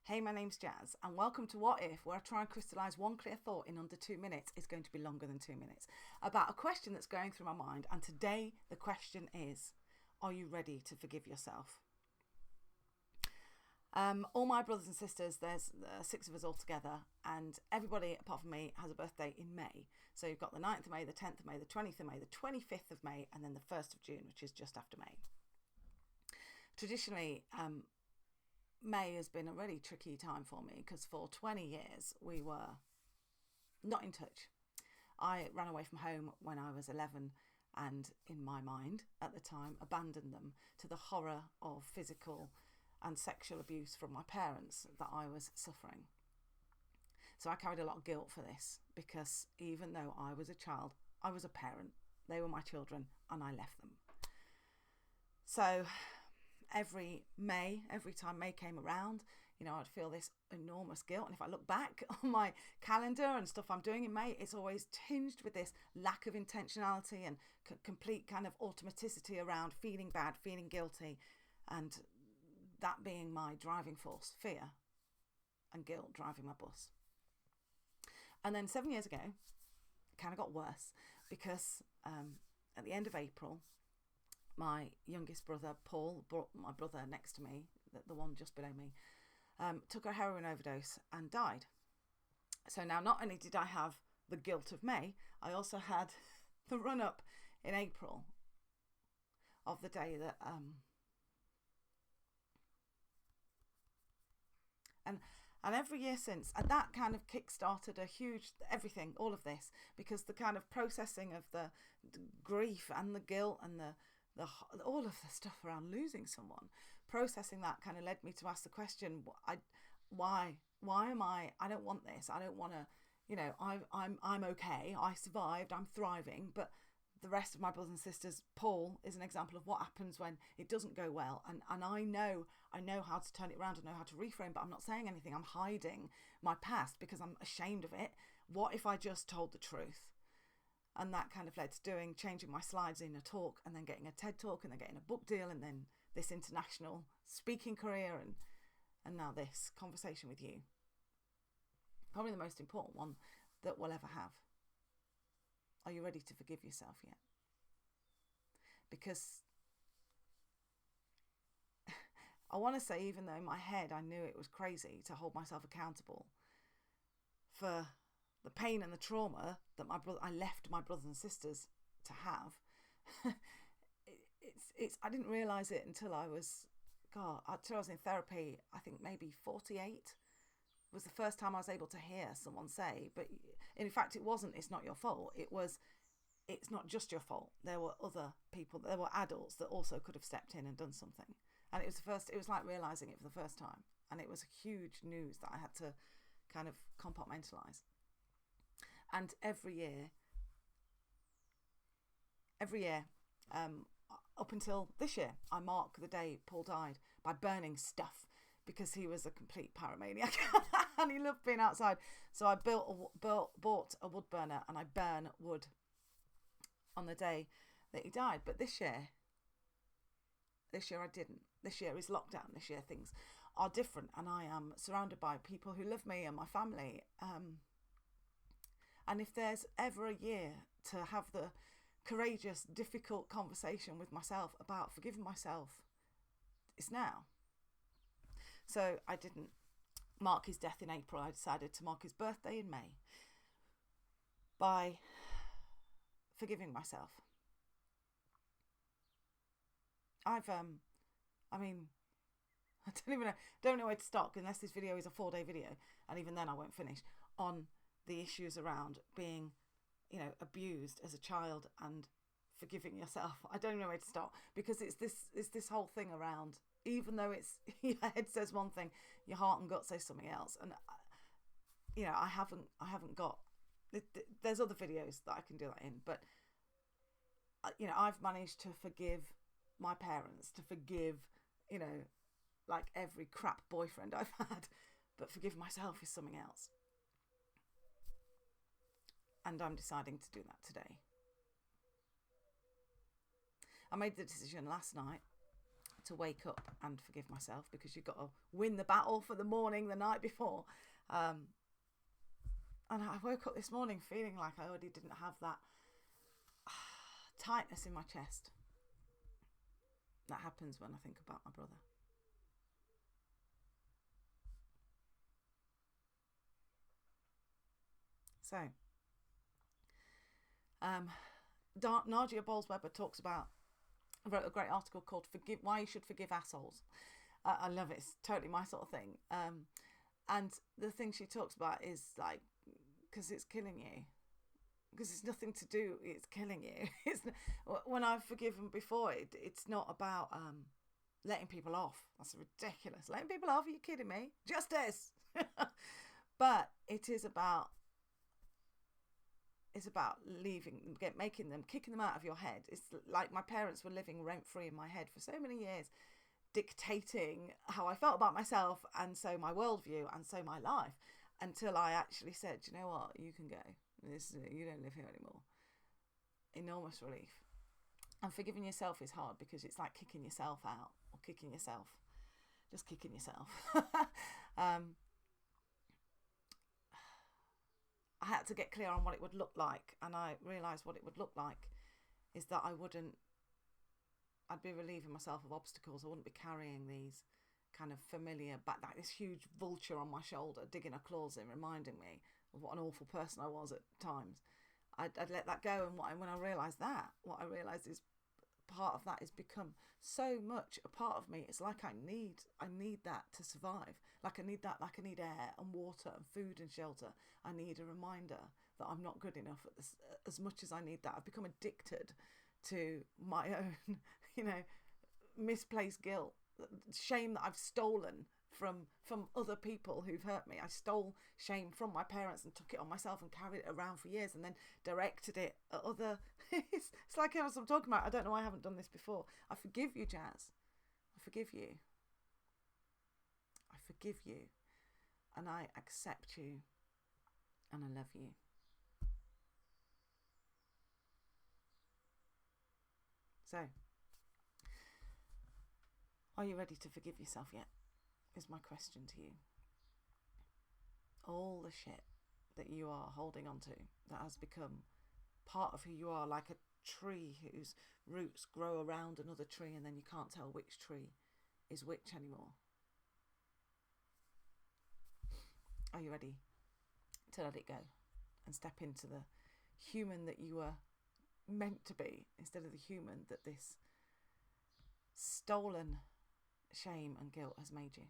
Hey, my name's Jazz, and welcome to What If, where I try and crystallise one clear thought in under 2 minutes. It's going to be longer than 2 minutes, about a question that's going through my mind. And today the question is, are you ready to forgive yourself? All my brothers and sisters, there's 6 of us all together, and everybody apart from me has a birthday in May. So you've got the 9th of May, the 10th of May, the 20th of May, the 25th of May, and then the 1st of June, which is just after May. Traditionally, May has been a really tricky time for me because for 20 years we were not in touch. I ran away from home when I was 11 and, in my mind at the time, abandoned them to the horror of physical and sexual abuse from my parents that I was suffering. So I carried a lot of guilt for this because even though I was a child, I was a parent. They were my children and I left them. So every time May came around, I'd feel this enormous guilt. And if I look back on my calendar and stuff I'm doing in May, it's always tinged with this lack of intentionality and complete kind of automaticity around feeling bad, feeling guilty, and that being my driving force, fear and guilt driving my bus. And then 7 years ago, it kind of got worse because at the end of April, my youngest brother, Paul, my brother next to me, the one just below me, took a heroin overdose and died. So now not only did I have the guilt of May, I also had the run-up in April of the day that... And every year since, and that kind of kick-started a huge everything, all of this, because the kind of processing of the grief and the guilt and the all of the stuff around losing someone, processing that kind of led me to ask the question, why am I don't want this, I don't want to, I'm okay, I survived, I'm thriving, but the rest of my brothers and sisters, Paul is an example of what happens when it doesn't go well, and I know how to turn it around, I know how to reframe, but I'm not saying anything, I'm hiding my past because I'm ashamed of it. What if I just told the truth? And that kind of led to changing my slides in a talk, and then getting a TED talk, and then getting a book deal, and then this international speaking career, and now this conversation with you. Probably the most important one that we'll ever have. Are you ready to forgive yourself yet? Because I want to say, even though in my head I knew it was crazy to hold myself accountable for the pain and the trauma that I left my brothers and sisters to have, I didn't realise it until I was in therapy. I think maybe 48 was the first time I was able to hear someone say, but in fact it's not your fault. It's not just your fault. There were other people, there were adults that also could have stepped in and done something. And it was like realising it for the first time. And it was huge news that I had to kind of compartmentalise. And every year, up until this year, I mark the day Paul died by burning stuff, because he was a complete paramaniac and he loved being outside. So I bought a wood burner and I burn wood on the day that he died. But this year I didn't. This year is lockdown. This year things are different, and I am surrounded by people who love me and my family. And if there's ever a year to have the courageous, difficult conversation with myself about forgiving myself, it's now. So I didn't mark his death in April. I decided to mark his birthday in May by forgiving myself. I don't know where to start, unless this video is a 4-day video, and even then I won't finish, on the issues around being, abused as a child and forgiving yourself. I don't know where to start, because it's this whole thing around, even though your head says one thing, your heart and gut say something else. And I haven't got, there's other videos that I can do that in, but I've managed to forgive my parents, to forgive like every crap boyfriend I've had, but forgive myself is something else. And I'm deciding to do that today. I made the decision last night to wake up and forgive myself, because you've got to win the battle for the morning the night before. And I woke up this morning feeling like I already didn't have that tightness in my chest. That happens when I think about my brother. So, Nadia Bolz-Weber wrote a great article called Why You Should Forgive Assholes. I love it. It's totally my sort of thing. And the thing she talks about is like, because it's killing you. Because it's nothing to do, it's killing you. When I've forgiven before, it's not about letting people off. That's ridiculous. Letting people off? Are you kidding me? Justice! But it is about... It's about kicking them out of your head. It's like my parents were living rent-free in my head for so many years, dictating how I felt about myself, and so my worldview, and so my life, until I actually said, you know what, you can go. You don't live here anymore. Enormous relief. And forgiving yourself is hard, because it's like kicking yourself out, or kicking yourself. I had to get clear on what it would look like, and I realised what it would look like is that I'd be relieving myself of obstacles. I wouldn't be carrying these kind of familiar, like this huge vulture on my shoulder, digging her claws in, reminding me of what an awful person I was at times. I'd let that go, and when I realised that, what I realised is part of that has become so much a part of me. It's like I need that to survive. Like I need air and water and food and shelter. I need a reminder that I'm not good enough at this, as much as I need that. I've become addicted to my own, misplaced guilt, shame that I've stolen from other people who've hurt me. I stole shame from my parents and took it on myself and carried it around for years, and then directed it at other... it's like what I'm talking about. I don't know why I haven't done this before. I forgive you, Jazz. I forgive you. I forgive you. And I accept you. And I love you. So, are you ready to forgive yourself yet? Is my question to you. All the shit that you are holding on to, that has become part of who you are, like a tree whose roots grow around another tree, and then you can't tell which tree is which anymore. Are you ready to let it go and step into the human that you were meant to be, instead of the human that this stolen shame and guilt has made you?